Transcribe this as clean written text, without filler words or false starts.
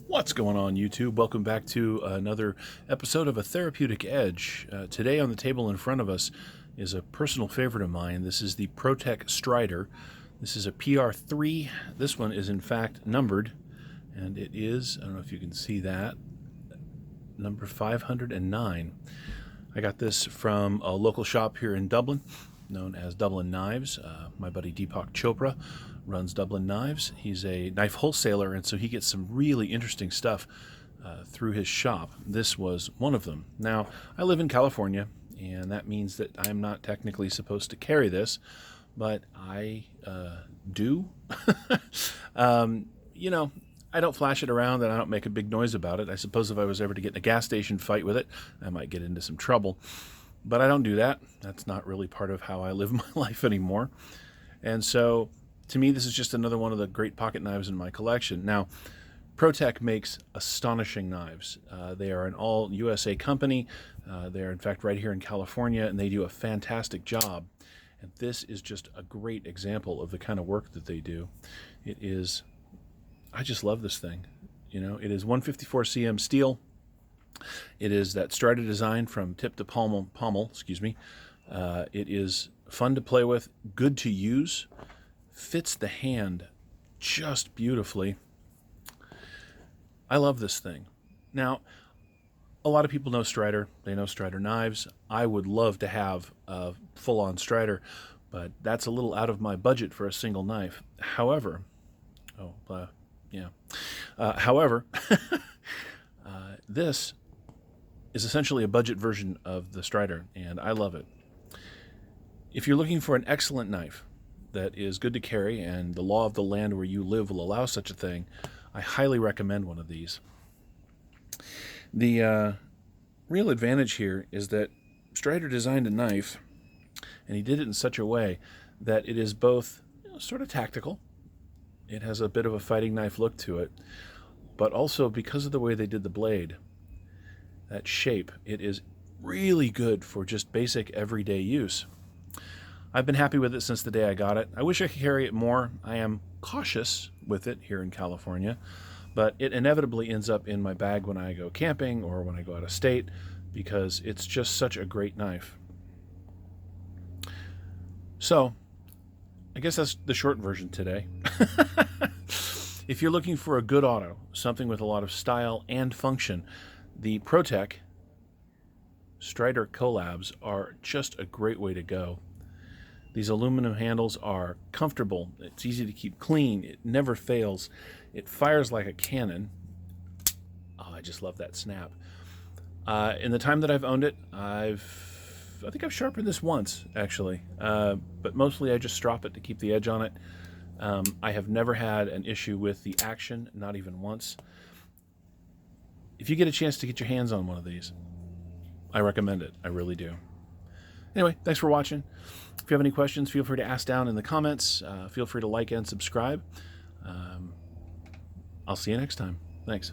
What's going on, YouTube? Welcome back to another episode of A Therapeutic Edge. Today on the table in front of us is a personal favorite of mine. This is the Protech Strider. This is a PR3. This one is in fact numbered, and it is, I don't know if you can see that, number 509. I got this from a local shop here in Dublin, known as Dublin Knives. My buddy Deepak Chopra runs Dublin Knives. He's a knife wholesaler, and so he gets some really interesting stuff through his shop. This was one of them. Now, I live in California, and that means that I'm not technically supposed to carry this, but I do. You know, I don't flash it around and I don't make a big noise about it. I suppose if I was ever to get in a gas station fight with it, I might get into some trouble. But I don't do that. That's not really part of how I live my life anymore. And so, to me, this is just another one of the great pocket knives in my collection. Now, Protech makes astonishing knives. They are an all USA company. They're, in fact, right here in California, and they do a fantastic job. And this is just a great example of the kind of work that they do. It is, I just love this thing. You know, it is 154 cm steel. It is that Strider design from tip to pommel, excuse me. It is fun to play with, good to use, fits the hand just beautifully. I love this thing. Now, a lot of people know Strider. They know Strider knives. I would love to have a full-on Strider, but that's a little out of my budget for a single knife. However, this is essentially a budget version of the Strider, and I love it. If you're looking for an excellent knife that is good to carry and the law of the land where you live will allow such a thing, I highly recommend one of these. The real advantage here is that Strider designed a knife, and he did it in such a way that it is both sort of tactical. It has a bit of a fighting knife look to it, but also because of the way they did the blade, that shape, it is really good for just basic everyday use. I've been happy with it since the day I got it. I wish I could carry it more. I am cautious with it here in California, but it inevitably ends up in my bag when I go camping or when I go out of state because it's just such a great knife. So, I guess that's the short version today. If you're looking for a good auto, something with a lot of style and function, the Protech Strider collabs are just a great way to go. These aluminum handles are comfortable. It's easy to keep clean. It never fails. It fires like a cannon. Oh, I just love that snap. In the time that I've owned it, I think I've sharpened this once, actually. But mostly I just strop it to keep the edge on it. I have never had an issue with the action, not even once. If you get a chance to get your hands on one of these, I recommend it. I really do. Anyway, thanks for watching. If you have any questions, feel free to ask down in the comments. Feel free to like and subscribe. I'll see you next time. Thanks.